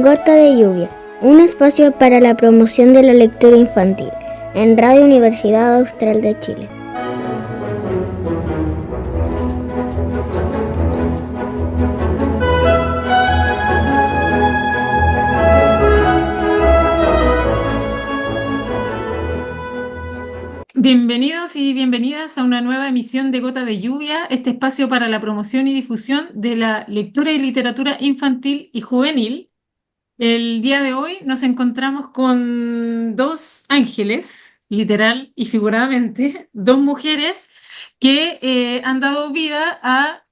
Gota de lluvia, un espacio para la promoción de la lectura infantil, en Radio Universidad Austral de Chile. Bienvenidos y bienvenidas a una nueva emisión de Gota de Lluvia, este espacio para la promoción y difusión de la lectura y literatura infantil y juvenil. El día de hoy nos encontramos con dos ángeles, literal y figuradamente, dos mujeres que han dado vida a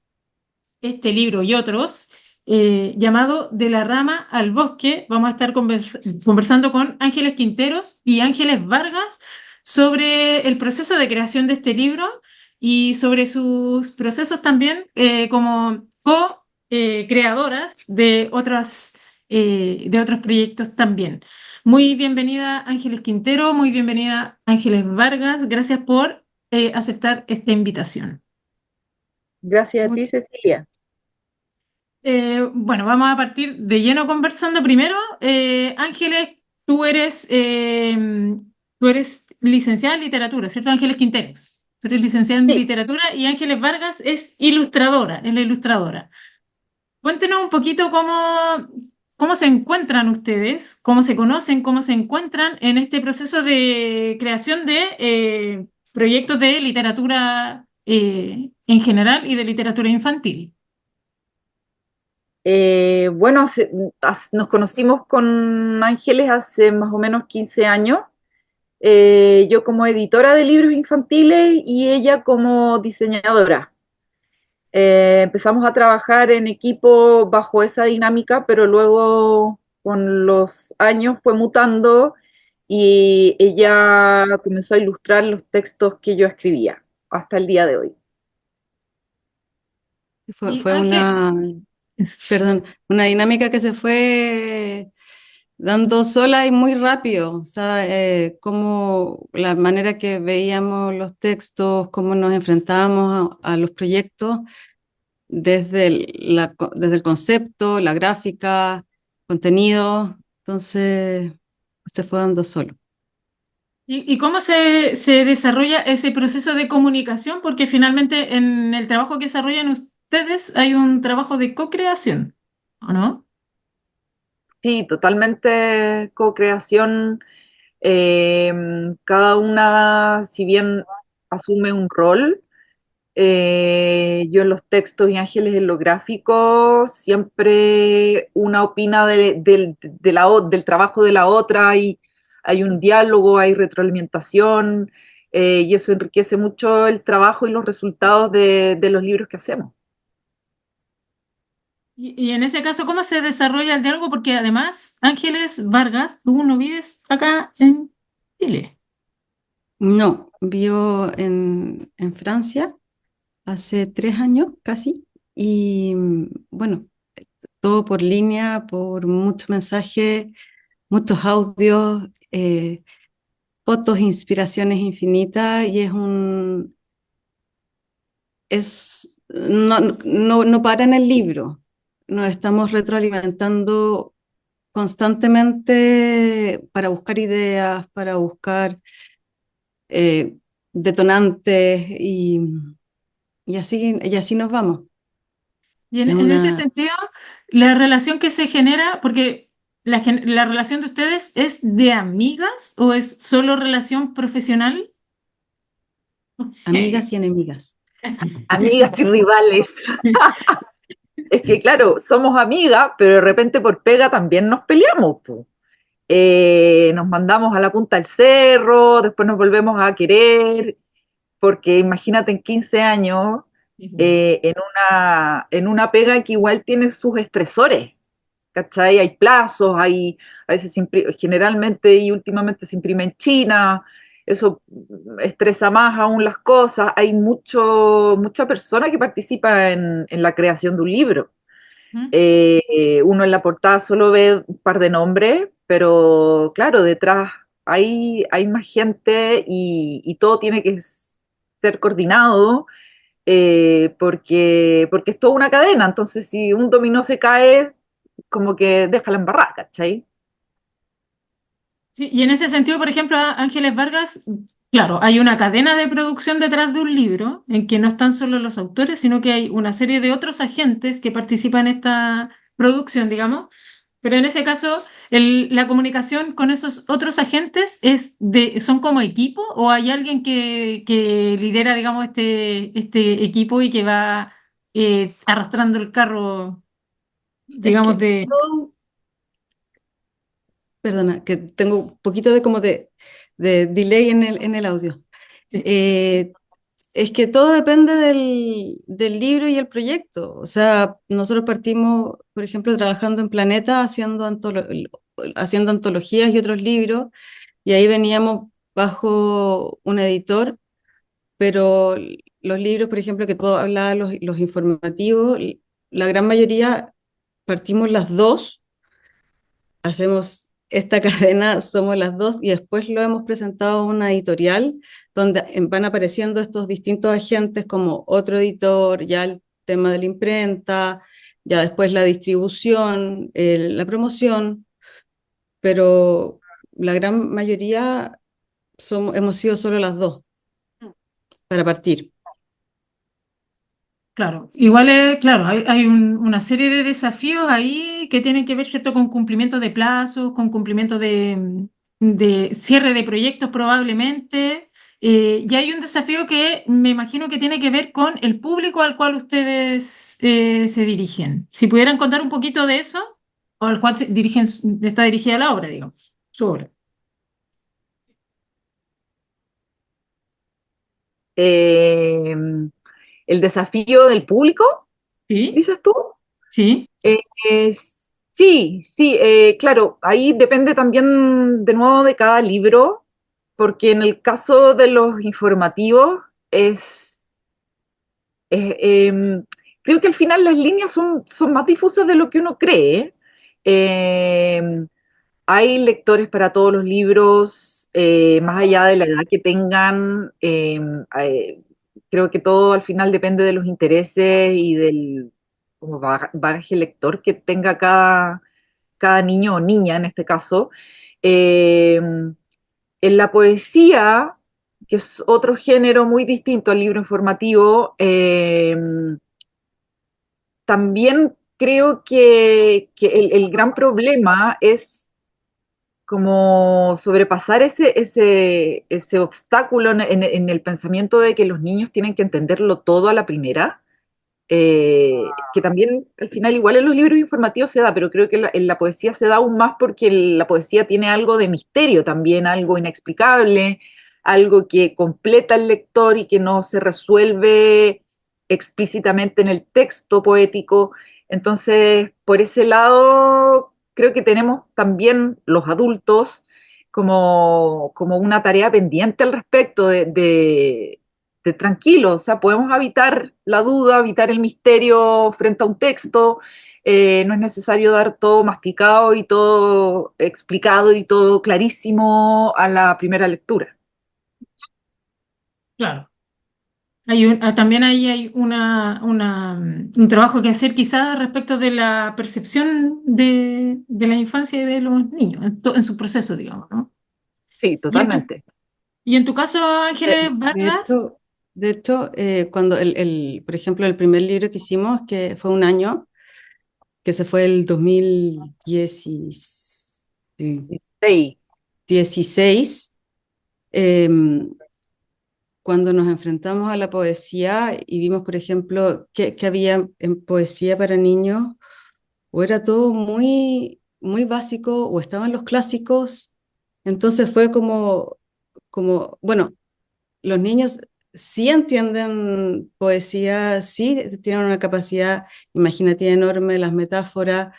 este libro y otros, llamado De la rama al bosque. Vamos a estar conversando con Ángeles Quinteros y Ángeles Vargas sobre el proceso de creación de este libro y sobre sus procesos también como co-creadoras de otros proyectos también. Muy bienvenida Ángeles Quintero, muy bienvenida Ángeles Vargas. Gracias por aceptar esta invitación. Gracias a ti, Cecilia. Bueno, vamos a partir de lleno conversando primero. Ángeles, tú eres licenciada en literatura, ¿cierto? Ángeles Quinteros. Tú eres licenciada en Sí, literatura y Ángeles Vargas es ilustradora, es la ilustradora. Cuéntenos un poquito cómo se encuentran ustedes, cómo se conocen, cómo se encuentran en este proceso de creación de proyectos de literatura en general y de literatura infantil. bueno, nos conocimos con Ángeles hace más o menos 15 años. Yo como editora de libros infantiles y ella como diseñadora. Empezamos a trabajar en equipo bajo esa dinámica, pero luego con los años fue mutando y ella comenzó a ilustrar los textos que yo escribía hasta el día de hoy. Y Fue Ángel, una dinámica que se fue dando sola y muy rápido. O sea, como la manera que veíamos los textos, cómo nos enfrentábamos a los proyectos, desde el concepto, la gráfica, contenido. Entonces, se fue dando solo. ¿y cómo se desarrolla ese proceso de comunicación? Porque finalmente en el trabajo que desarrollan ustedes hay un trabajo de co-creación, ¿o no? Sí, totalmente co-creación. Eh, Cada una, si bien asume un rol, yo en los textos y Ángeles en lo gráfico, siempre una opina del trabajo de la otra, y hay un diálogo, hay retroalimentación, y eso enriquece mucho el trabajo y los resultados de los libros que hacemos. Y en ese caso, ¿cómo se desarrolla el diálogo? Porque además, Ángeles Vargas, tú no vives acá en Chile. No, vivo en Francia hace 3 años casi. Y bueno, todo por línea, por muchos mensajes, muchos audios, fotos, inspiraciones infinitas, y no para en el libro. Nos estamos retroalimentando constantemente para buscar ideas, para buscar eh, detonantes, y así nos vamos. Y Es en ese una sentido, la relación que se genera, porque la relación de ustedes es de amigas o es solo relación profesional. amigas y enemigas. Amigas y rivales. Es que, claro, somos amigas, pero de repente por pega también nos peleamos, po. Nos mandamos a la punta del cerro, después nos volvemos a querer, porque imagínate en 15 años, en una pega que igual tiene sus estresores, ¿cachai? Hay plazos, a veces generalmente y últimamente se imprime en China, eso estresa más aún las cosas, hay mucha persona que participa en la creación de un libro. Ujú. Uno en la portada solo ve un par de nombres, pero claro, detrás hay más gente, y todo tiene que ser coordinado, porque es toda una cadena. Entonces, si un dominó se cae, como que deja la embarrada, ¿cachai? Sí, y en ese sentido, por ejemplo, Ángeles Vargas, claro, hay una cadena de producción detrás de un libro en que no están solo los autores, sino que hay una serie de otros agentes que participan en esta producción, digamos. Pero en ese caso, la comunicación con esos otros agentes son como equipo o hay alguien que lidera, digamos, este equipo y que va arrastrando el carro, Es digamos, que, de... perdona, que tengo un poquito de delay en el audio. Sí, Eh, es que todo depende del libro y el proyecto. O sea, nosotros partimos, por ejemplo, trabajando en Planeta, haciendo antologías y otros libros, y ahí veníamos bajo un editor, pero los libros, por ejemplo, que tú hablabas, los informativos, la gran mayoría partimos las dos, hacemos esta cadena, somos las dos, y después lo hemos presentado a una editorial donde van apareciendo estos distintos agentes como otro editor, ya el tema de la imprenta, ya después la distribución, la promoción, pero la gran mayoría hemos sido solo las dos para partir. claro. Igual, claro, hay una serie de desafíos ahí que tienen que ver, ¿cierto?, con cumplimiento de plazos, con cumplimiento de cierre de proyectos probablemente. Y hay un desafío que me imagino que tiene que ver con el público al cual ustedes se dirigen. Si pudieran contar un poquito de eso, o al cual está dirigida la obra, digo, su obra. Eh, el desafío del público, ¿Sí? dices tú. ¿Sí? Eh, sí, sí, claro, ahí depende también de nuevo de cada libro, porque en el caso de los informativos es, es, creo que al final las líneas son más difusas de lo que uno cree. Eh, Hay lectores para todos los libros, más allá de la edad que tengan. Creo que todo al final depende de los intereses y del como bagaje lector que tenga cada niño o niña en este caso. Eh, en la poesía, que es otro género muy distinto al libro informativo, también creo que el gran problema es como sobrepasar ese obstáculo en el pensamiento de que los niños tienen que entenderlo todo a la primera, que también al final igual en los libros informativos se da, pero creo que en la poesía se da aún más porque la poesía tiene algo de misterio también, algo inexplicable, algo que completa al lector y que no se resuelve explícitamente en el texto poético. Entonces, por ese lado, creo que tenemos también los adultos como una tarea pendiente al respecto de tranquilo, o sea, podemos habitar la duda, habitar el misterio frente a un texto, no es necesario dar todo masticado y todo explicado y todo clarísimo a la primera lectura. Claro. También ahí hay un trabajo que hacer quizás respecto de la percepción de la infancia y de los niños en su proceso, digamos, ¿no? Sí, Y en tu, totalmente. y en tu caso, Ángeles De Vargas, hecho, cuando por ejemplo, el primer libro que hicimos, que fue un año, que se fue el 2016, em, cuando nos enfrentamos a la poesía y vimos, por ejemplo, que había en poesía para niños, o era todo muy, muy básico, o estaban los clásicos, entonces fue bueno, los niños sí entienden poesía, sí tienen una capacidad imaginativa enorme, las metáforas,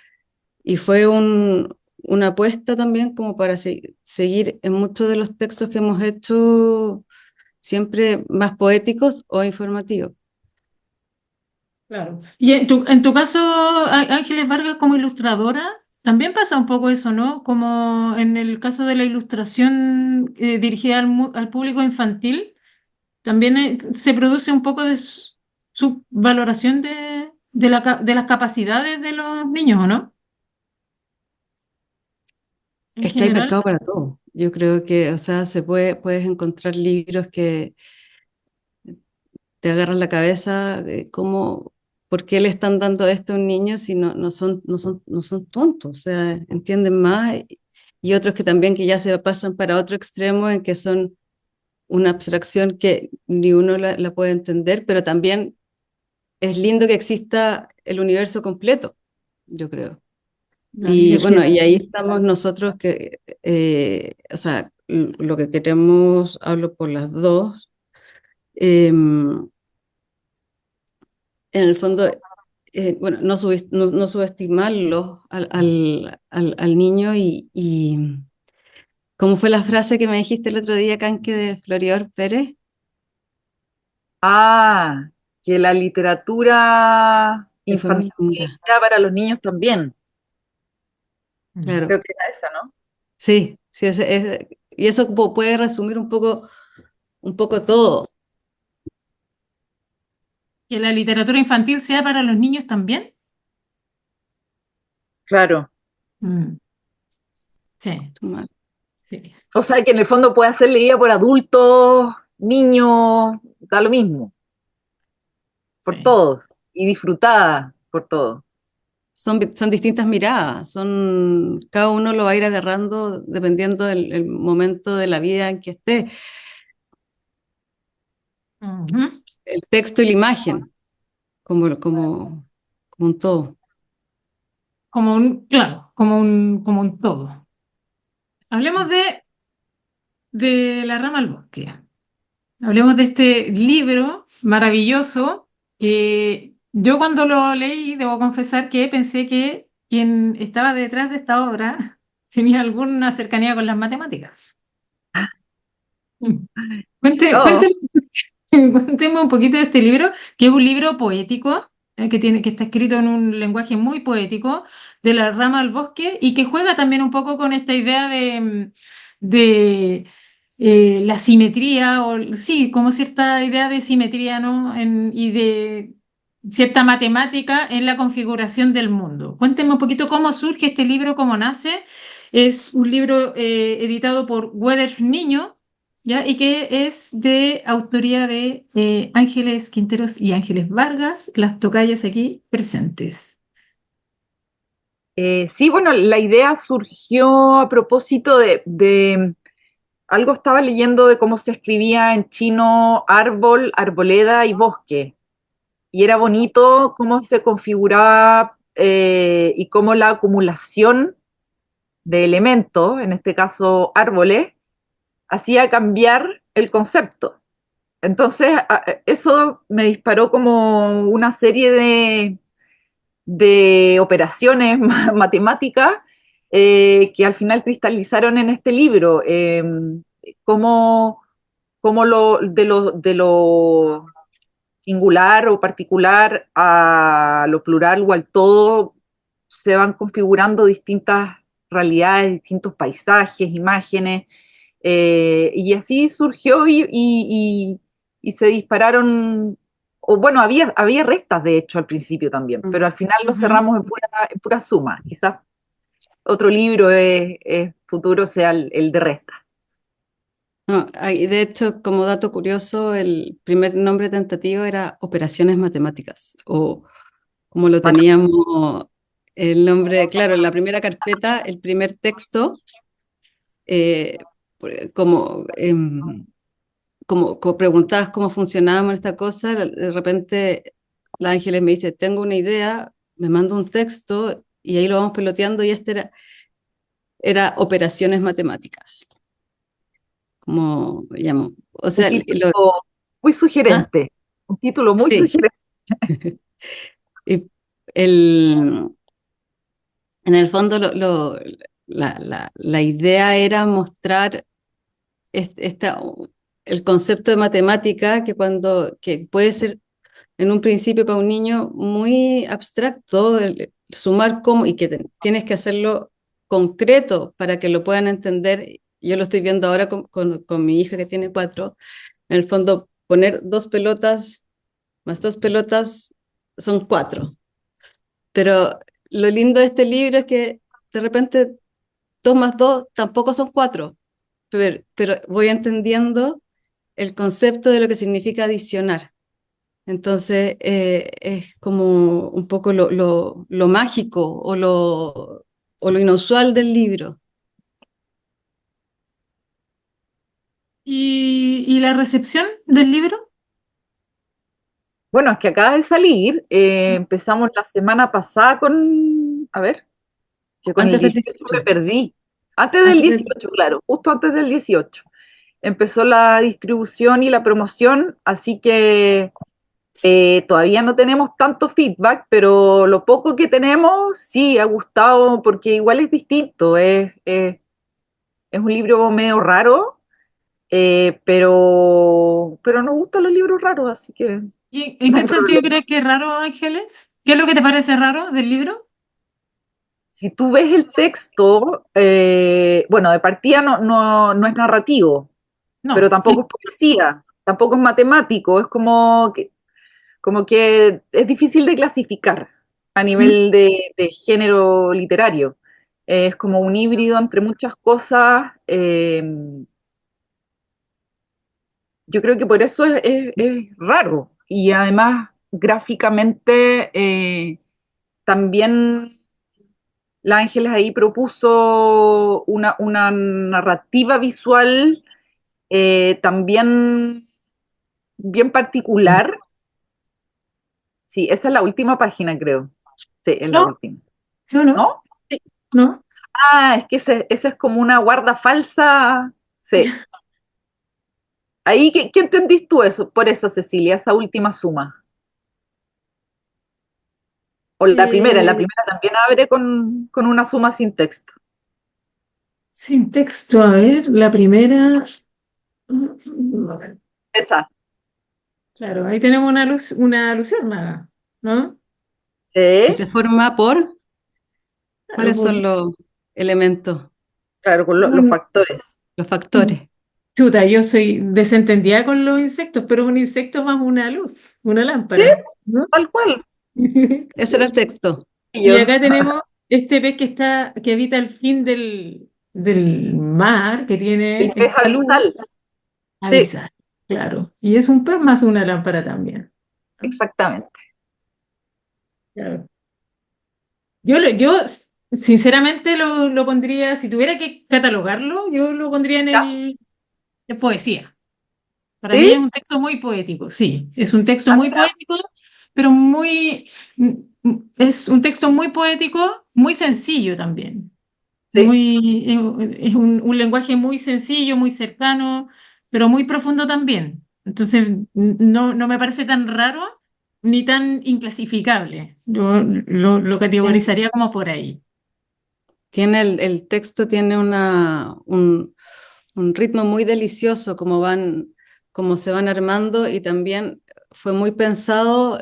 y fue una apuesta también como para seguir en muchos de los textos que hemos hecho, siempre más poéticos o informativos. claro. Y en tu caso, Ángeles Vargas como ilustradora, también pasa un poco eso, ¿no? Como en el caso de la ilustración dirigida al público infantil, también se produce un poco de su valoración de las capacidades de los niños, ¿o no? en Es que hay general. mercado para todo. Yo creo que, o sea, puedes encontrar libros que te agarran la cabeza, cómo, por qué le están dando esto a un niño si no son tontos, o sea, entienden más, y otros que también que ya se pasan para otro extremo en que son una abstracción que ni uno la puede entender, pero también es lindo que exista el universo completo, yo creo. La Y bueno, diversidad. y ahí estamos nosotros que, o sea, lo que queremos, hablo por las dos, en el fondo, bueno, no subestimarlo al niño y ¿cómo fue la frase que me dijiste el otro día, Canque, de Florior Pérez? Ah, que la literatura Que fue muy infantil linda, sea para los niños también. Mm. Creo claro. que era esa, ¿no? Sí, sí, y eso puede resumir un poco todo. Que la literatura infantil sea para los niños también. Claro. Mm, sí, sí, O sea, que en el fondo puede ser leída por adultos, niños, da lo mismo, por sí. todos, y disfrutada por todos. Son distintas miradas, cada uno lo va a ir agarrando dependiendo del el momento de la vida en que esté, Ujú. el texto y la imagen, como un todo. Como un, claro, como un todo. Hablemos de La rama al bosque. Hablemos de este libro maravilloso que yo cuando lo leí, debo confesar que pensé que quien estaba detrás de esta obra tenía alguna cercanía con las matemáticas. No, Cuénteme, cuénteme un poquito de este libro, que es un libro poético, que está escrito en un lenguaje muy poético, de la rama al bosque, y que juega también un poco con esta idea de la simetría, o sí, como cierta idea de simetría, ¿no? Y de cierta matemática en la configuración del mundo. Cuénteme un poquito cómo surge este libro, cómo nace. Es un libro editado por Weders Niño, ¿ya? Y que es de autoría de Ángeles Quinteros y Ángeles Vargas, las tocayas aquí presentes. sí, bueno, la idea surgió a propósito de algo estaba leyendo de cómo se escribía en chino árbol, arboleda y bosque. Y era bonito cómo se configuraba y cómo la acumulación de elementos, en este caso árboles, hacía cambiar el concepto. Entonces, eso me disparó como una serie de operaciones matemáticas que al final cristalizaron en este libro. Cómo, cómo de lo singular o particular a lo plural o al todo se van configurando distintas realidades, distintos paisajes, imágenes, y así surgió y se dispararon, o bueno, había restas de hecho al principio también, pero al final lo Ujú. cerramos en pura suma. Quizás otro libro futuro sea el de restas. No, de hecho, como dato curioso, el primer nombre tentativo era Operaciones Matemáticas, o como lo teníamos el nombre, claro, en la primera carpeta, el primer texto, eh, como, como preguntabas cómo funcionábamos esta cosa, de repente la Ángeles me dice, tengo una idea, me manda un texto y ahí lo vamos peloteando y era Operaciones Matemáticas, como llamo. O Un sea, título muy ah, sugerente, un título muy sí. sugerente. Y el, en el fondo la idea era mostrar esta, el concepto de matemática que puede ser en un principio para un niño muy abstracto, sumar cómo y que tienes que hacerlo concreto para que lo puedan entender. Yo lo estoy viendo ahora con mi hija que tiene 4. En el fondo, poner 2 pelotas más 2 pelotas son 4. Pero lo lindo de este libro es que de repente 2 más 2 tampoco son 4, pero voy entendiendo el concepto de lo que significa adicionar. Entonces, es como un poco lo mágico o lo inusual del libro. ¿Y la recepción del libro? Bueno, es que acaba de salir, empezamos la semana pasada con, a ver, que con el Antes del 18 me 18. perdí. Antes del Antes del 18, claro, justo antes del 18. Empezó la distribución y la promoción, así que todavía no tenemos tanto feedback, pero lo poco que tenemos sí ha gustado porque igual es distinto, es un libro medio raro, pero nos gustan los libros raros, así que ¿Y en no hay qué sentido problema. crees que es raro, Ángeles? ¿Qué es lo que te parece raro del libro? Si tú ves el texto, bueno, de partida no es narrativo, pero No. tampoco es poesía, tampoco es matemático, es como que es difícil de clasificar a ¿Mm? nivel de género literario. Es como un híbrido entre muchas cosas. Yo creo que por eso es raro. Y además, gráficamente, también la Ángeles ahí propuso una narrativa visual también bien particular. Sí, esa es la última página, creo. Sí, es la No, última. no, no, ¿No? no. Ah, es que ese es como una guarda falsa. Sí. Ahí, ¿qué entendís tú eso? Por eso, Cecilia, esa última suma. O la Eh, primera también abre con una suma sin texto. Sin texto, a ver, la primera. Esa. Claro, ahí tenemos una luz, una luciérnaga, ¿no? Y Sí, se forma por, Claro, ¿cuáles son los elementos, claro, con los bueno, factores. los factores? chuta, yo soy desentendida con los insectos, pero un insecto más una luz, una Sí, lámpara, ¿no? tal cual. Ese era el texto. Y Y yo, acá tenemos este pez que habita el fin del mar, que el tiene pez esta abisal. luz Sí, avisar, claro. Y es un pez más una lámpara también. exactamente. Claro. Yo sinceramente lo pondría, si tuviera que catalogarlo, yo lo pondría ¿Ya? en poesía. Para mí es ¿Sí? un texto muy poético, sí, es un texto Ah, muy mira. poético, pero es un texto muy poético, muy sencillo también. Sí. Es un lenguaje muy sencillo, muy cercano, pero muy profundo también. Entonces, no me parece tan raro ni tan inclasificable. Yo lo Tien- categorizaría como por ahí. Tiene el texto tiene un ritmo muy delicioso, como se van armando, y también fue muy pensado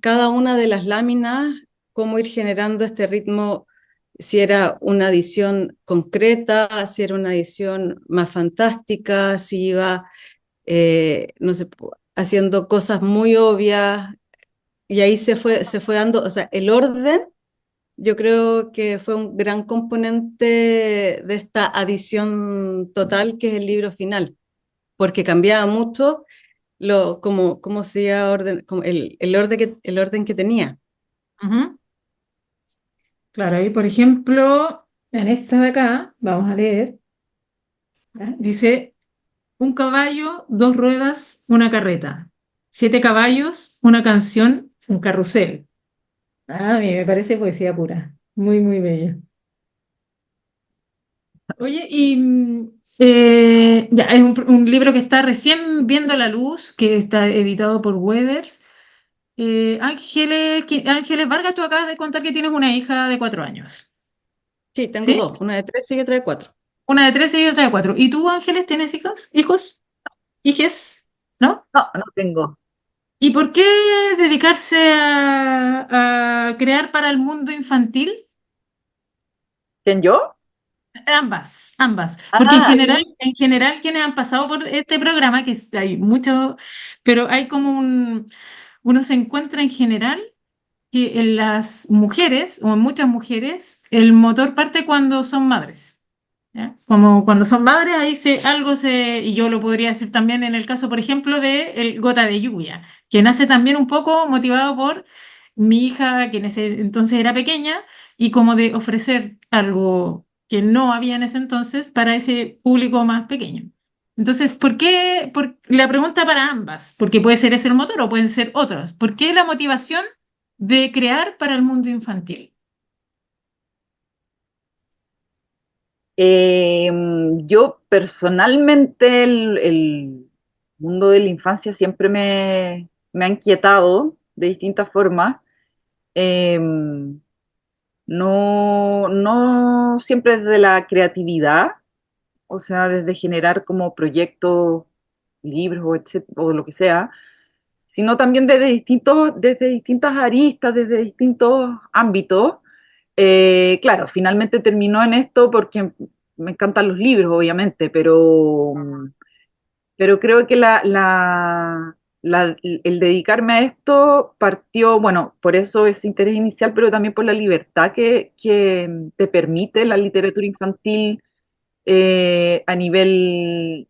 cada una de las láminas, cómo ir generando este ritmo, si era una edición concreta, si era una edición más fantástica, si iba, no sé, haciendo cosas muy obvias, y ahí se fue dando, o sea, el orden, yo creo que fue un gran componente de esta adición total que es el libro final, porque cambiaba mucho cómo se iba como el orden que tenía. Ujú. Claro, ahí por ejemplo, en esta de acá, vamos a leer, ¿ya? Dice, un caballo, dos ruedas, una carreta. Siete caballos, una canción, un carrusel. Ah, a mí me parece poesía pura. Muy, muy bella. Oye, ya, es un libro que está recién viendo la luz, que está editado por Weathers. Ángeles Vargas, tú acabas de contar que tienes una hija de 4 años, Sí, tengo ¿sí? dos, una de 13 y otra de 4. Una de 13 y otra de 4. ¿Y tú, Ángeles, tienes hijos? ¿Hijos? ¿Hijes? ¿No? No, no tengo. ¿Y por qué dedicarse a crear para el mundo infantil? ¿Quién yo? Ambas, ambas. Porque Ah, en general quienes han pasado por este programa, hay mucho, pero hay como uno se encuentra en general que en las mujeres, o en muchas mujeres, el motor parte cuando son madres. ¿Ya? Como cuando son madres, ahí y yo lo podría decir también en el caso, por ejemplo, de el Gota de Lluvia, que nace también un poco motivado por mi hija, que en ese entonces era pequeña, y como de ofrecer algo que no había en ese entonces para ese público más pequeño. Entonces, ¿por qué? La pregunta para ambas, porque puede ser ese el motor o pueden ser otros. ¿Por qué la motivación de crear para el mundo infantil? Yo personalmente el mundo de la infancia siempre me ha inquietado de distintas formas. Em, no siempre desde la creatividad, o sea, desde generar como proyectos, libros o lo que sea, sino también desde distintas aristas, desde distintos ámbitos. Claro, finalmente terminó en esto porque me encantan los libros, obviamente, pero creo que el dedicarme a esto partió, bueno, por eso ese interés inicial, pero también por la libertad que te permite la literatura infantil a nivel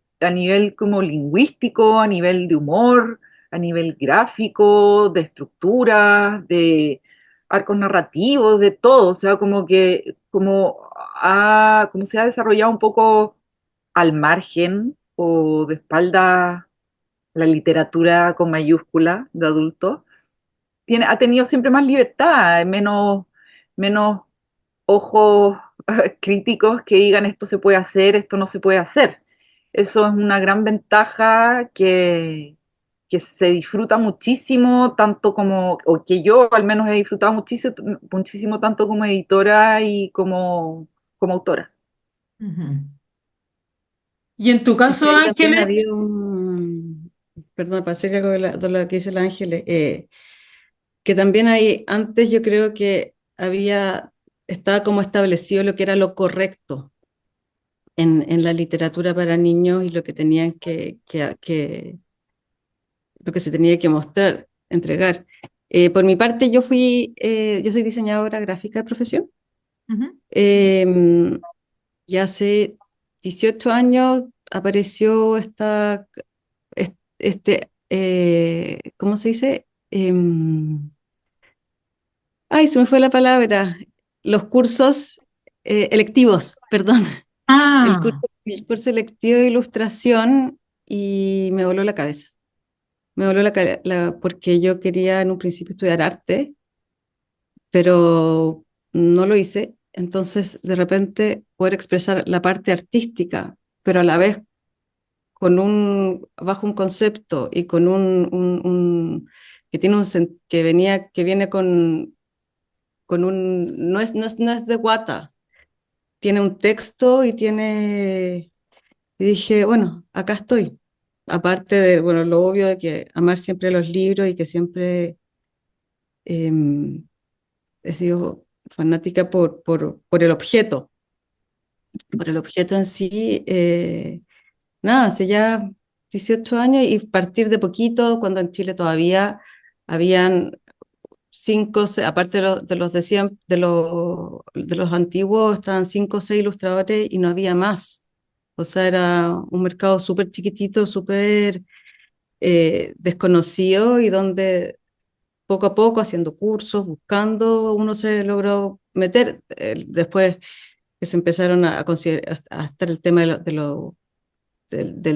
como lingüístico, a nivel de humor, a nivel gráfico, de estructura, de arcos narrativos, de todo, o sea, como se ha desarrollado un poco al margen o de espalda la literatura con mayúscula de adultos, ha tenido siempre más libertad, menos ojos críticos que digan esto se puede hacer, esto no se puede hacer. Eso es una gran ventaja que se disfruta muchísimo, tanto como, o que yo al menos he disfrutado muchísimo, muchísimo tanto como editora y como autora. Ujú. Y en tu Es que caso, ahí también había Ángeles, perdón, para decir algo de lo que dice el Ángel, que también hay, antes yo creo que estaba como establecido lo que era lo correcto en la literatura para niños y lo que lo que se tenía que mostrar, entregar. Por mi parte, yo soy diseñadora gráfica de profesión. ujú. Eh, y hace 18 años apareció ¿cómo se dice? Ay, se me fue la palabra. Los cursos electivos, perdón. Ah, El curso electivo de ilustración y me voló la cabeza. Me voló porque yo quería en un principio estudiar arte, pero no lo hice. Entonces, de repente, poder expresar la parte artística, pero a la vez bajo un concepto y con que tiene que viene no es de guata, tiene un texto y dije, bueno, acá estoy. Aparte de, bueno, lo obvio de que amar siempre los libros y que siempre em, he sido fanática por el objeto en sí. Nada, hace ya 18 años y partir de poquito, cuando en Chile todavía habían aparte de los de los antiguos, estaban 5 o 6 ilustradores y no había más. O sea, era un mercado súper chiquitito, súper desconocido y donde poco a poco, haciendo cursos, buscando, uno se logró meter. Después que se empezaron a estar el tema del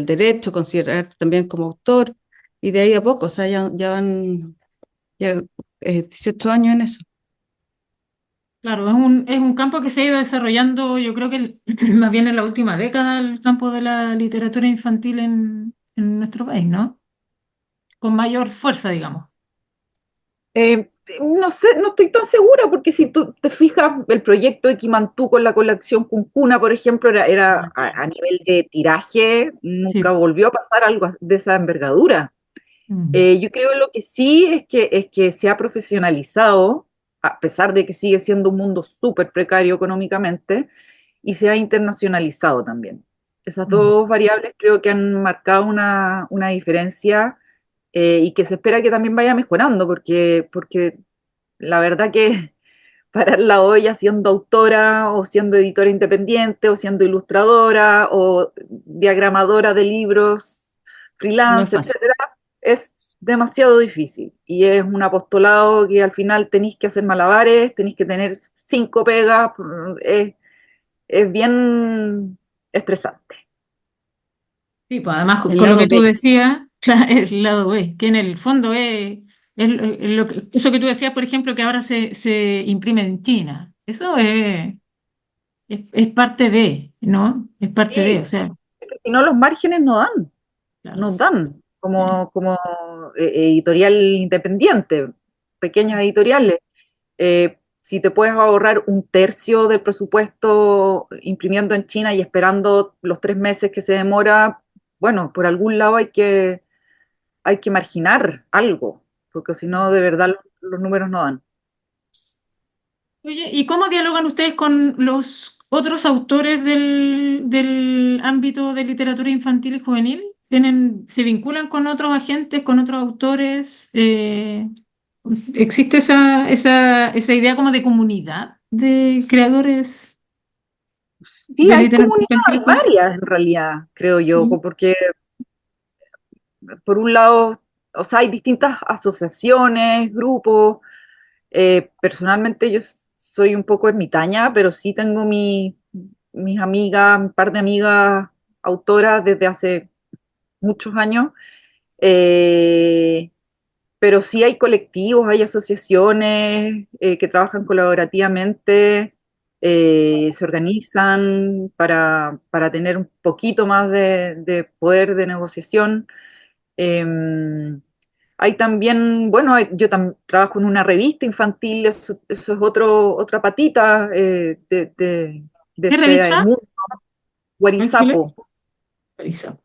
derecho, considerarte también como autor, y de ahí a poco, o sea, ya van ya, 18 años en eso. claro, es un campo que se ha ido desarrollando, yo creo que más bien en la última década, el campo de la literatura infantil en nuestro país, ¿no? Con mayor fuerza, digamos. Eh, no sé, no estoy tan segura, porque si tú te fijas, el proyecto de Kimantú con la colección Cuncuna, por ejemplo, era a nivel de tiraje, nunca Sí. volvió a pasar algo de esa envergadura. Mm. Yo creo lo que sí es que se ha profesionalizado, a pesar de que sigue siendo un mundo súper precario económicamente, y se ha internacionalizado también. Esas Mm. dos variables creo que han marcado una diferencia y que se espera que también vaya mejorando, porque la verdad que pararla hoy siendo autora o siendo editora independiente o siendo ilustradora o diagramadora de libros, No es freelance, fácil. etcétera, es demasiado difícil y es un apostolado que al final tenéis que hacer malabares, tenéis que tener 5 pegas, es bien estresante. Sí, pues además El con lo lado que tú B. decías, el lado B, que en el fondo es eso que tú decías, por ejemplo, que ahora se imprime en China. Eso es parte de, ¿no? Es parte de, o Sí, sea, si no los márgenes no dan, claro. nos dan Sí. como editorial independiente, pequeñas editoriales. Si te puedes ahorrar un tercio del presupuesto imprimiendo en China y esperando los 3 meses que se demora, bueno, por algún lado hay que marginar algo, porque si no, de verdad los números no dan. Oye, ¿y cómo dialogan ustedes con los otros autores del ámbito de literatura infantil y juvenil? ¿Se vinculan con otros agentes, con otros autores? ¿Existe esa idea como de comunidad de creadores Sí, de hay literatura comunidades infantil y juvenil? varias en realidad, creo yo, Ujú. porque por un lado, o sea, hay distintas asociaciones, grupos. Personalmente yo soy un poco ermitaña, pero sí tengo mis amigas, un par de amigas autoras desde hace muchos años. Eh, pero sí hay colectivos, hay asociaciones que trabajan colaborativamente, se organizan para tener un poquito más de poder de negociación. Hay también, bueno, trabajo en una revista infantil, eso es otra patita de ¿Qué este revista, mundo, Guarizapo. Ángeles? Marisa.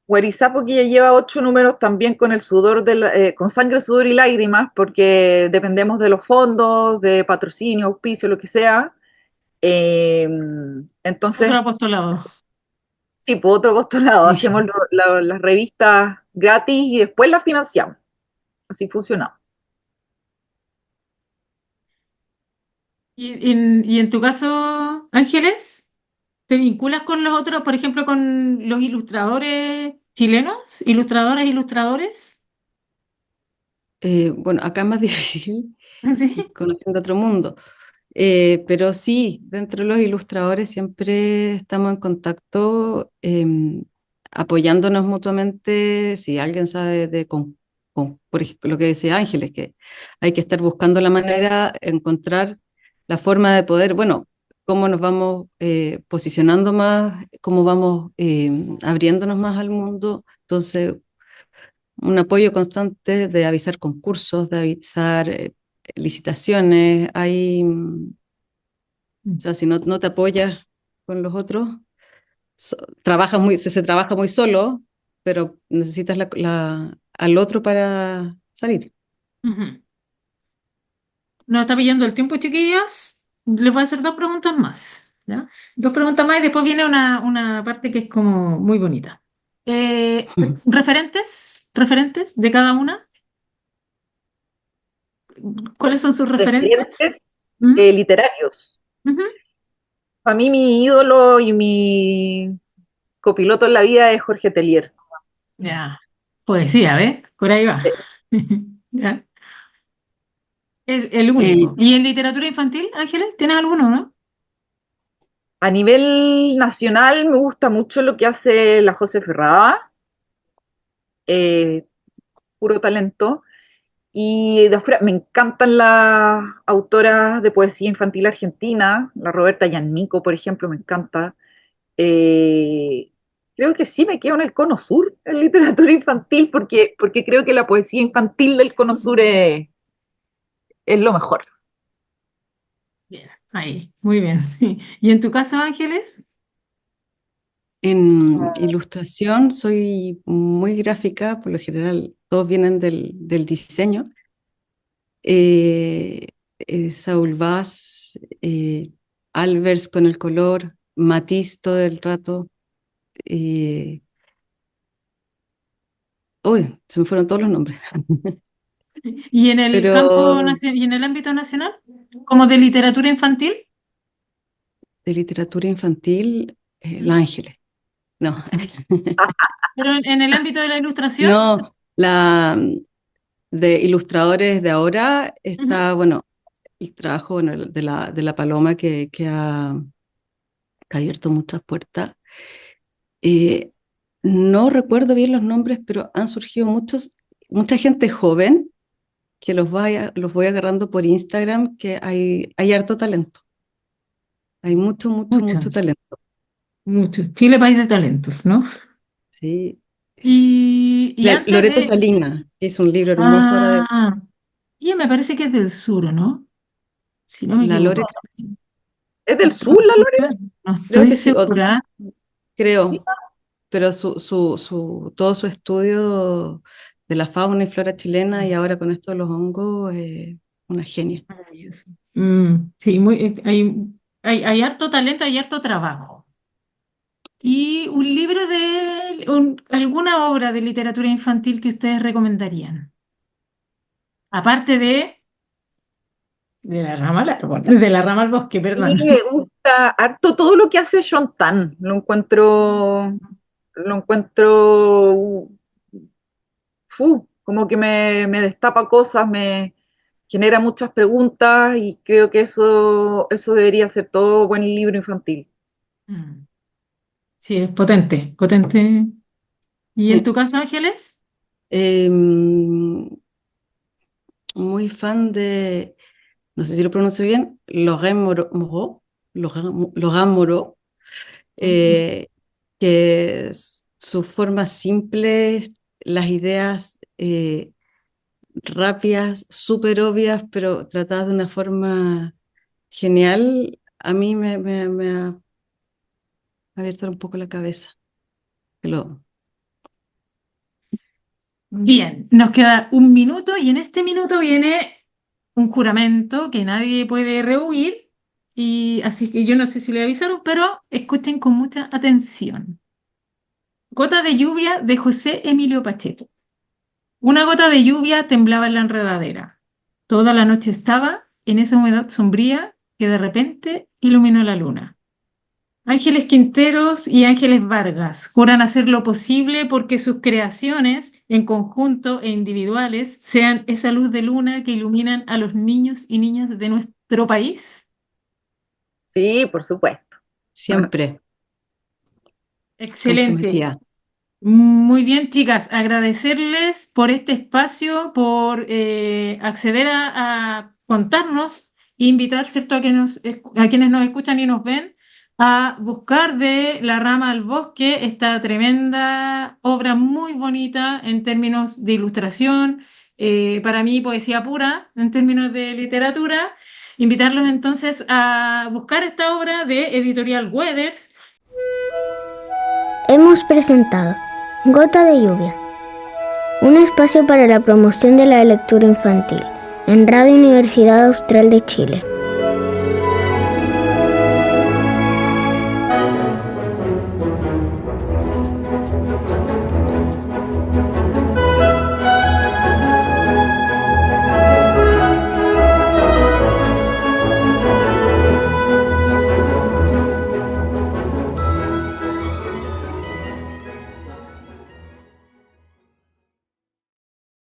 Guarizapo que ya lleva 8 números también con el sudor con sangre, sudor y lágrimas, porque dependemos de los fondos, de patrocinio, auspicio, lo que sea. Eh, Otro entonces, apostolado. sí, por otro postulado, hacemos Brígido. las revistas gratis y después las financiamos. Así funciona. Y en tu caso, Ángeles? ¿Te vinculas con los otros, por ejemplo, con los ilustradores chilenos, ilustradoras, ilustradores? Bueno, acá es más difícil, ¿Sí? conociendo otro mundo. Pero sí, dentro de los ilustradores siempre estamos en contacto, apoyándonos mutuamente. Si alguien sabe por ejemplo, lo que decía Ángeles, que hay que estar buscando la manera, encontrar la forma de poder, bueno, cómo nos vamos posicionando más, cómo vamos abriéndonos más al mundo. Entonces, un apoyo constante de avisar concursos, de avisar licitaciones. O sea, si no te apoyas con los otros, se trabaja muy solo, pero necesitas al otro para salir. Ujú. Nos está pillando el tiempo, chiquillas. Les voy a hacer dos preguntas más, ¿ya? Dos preguntas más y después viene una parte que es como muy bonita. ¿Referentes de cada una? ¿Cuáles son sus referentes? Referentes ¿Mm? literarios. Ujú. Para mí mi ídolo y mi copiloto en la vida es Jorge Telier. Ya, poesía, ¿ves? Por ahí va. Eh, Ya. El Eh, único. ¿Y en literatura infantil, Ángeles? ¿Tienes alguno, no? A nivel nacional me gusta mucho lo que hace la José Ferrada, eh, puro talento. Y de afuera, me encantan las autoras de poesía infantil argentina, la Roberta Yannico, por ejemplo, me encanta. Eh, Creo que sí me quedo en el Cono Sur, en literatura infantil, porque creo que la poesía infantil del Cono Sur es lo mejor. Bien, ahí, muy bien. ¿Y en tu caso, Ángeles? en ilustración soy muy gráfica, por lo general todos vienen del diseño. eh, Saúl Vaz, Albers con el color, Matisse todo el rato. eh, Uy, se me fueron todos los nombres. ¿Y en el Pero y en el ámbito nacional? ¿Como de literatura infantil? de literatura infantil, La Ángeles. No, ¿Pero en el ámbito de la ilustración? no, la de ilustradores de ahora Ujú. está, bueno, el trabajo bueno, de la Paloma que ha abierto muchas puertas. Eh, no recuerdo bien los nombres, pero han surgido mucha gente joven que los voy agarrando por Instagram, que hay harto talento. Hay Mucho, mucho talento. mucho. Chile, país de talentos, ¿no? Sí. Y antes Loreto de... Salina, que hizo un libro hermoso ahora de Ah, ella me parece que es del sur, ¿no? Si no me la equivoco. Lore, creo que sí. ¿Es No del estoy sur, la Lore? segura, no Creo estoy que sí, segura. Sí. creo, pero todo su estudio de la fauna y flora chilena y ahora con esto de los hongos, una genia. Maravilloso. Sí, hay harto talento, hay harto trabajo. ¿Y un libro alguna obra de literatura infantil que ustedes recomendarían? Aparte de la rama al árbol, de la rama al bosque, Y perdón. me gusta harto todo lo que hace Tan. Lo encuentro, como que me destapa cosas, me genera muchas preguntas y creo que eso debería ser todo buen libro infantil. Mm, Sí, es potente, potente. ¿Y en Sí. tu caso, Ángeles? Em, muy fan de, no sé si lo pronuncio bien, Laurent Moreau, Mm. eh, que sus formas simples, las ideas rápidas, súper obvias, pero tratadas de una forma genial, a mí me ha abierto un poco la cabeza. Que lo- Bien, nos queda un minuto y en este minuto viene un juramento que nadie puede rehuir y así que yo no sé si le avisaron, pero escuchen con mucha atención. Gota de lluvia de José Emilio Pacheco. Una gota de lluvia temblaba en la enredadera. Toda la noche estaba en esa humedad sombría que de repente iluminó la luna. Ángeles Quinteros y Ángeles Vargas juran hacer lo posible porque sus creaciones, en conjunto e individuales, sean esa luz de luna que iluminan a los niños y niñas de nuestro país. Sí, por supuesto. Siempre Excelente. comprometida. Muy bien, chicas, agradecerles por este espacio, por acceder a contarnos e invitar, ¿cierto?, a quienes nos escuchan y nos ven a buscar de La Rama al Bosque esta tremenda obra muy bonita en términos de ilustración, para mí poesía pura en términos de literatura. Invitarlos entonces a buscar esta obra de Editorial Weathers. Hemos presentado Gota de Lluvia, un espacio para la promoción de la lectura infantil en Radio Universidad Austral de Chile.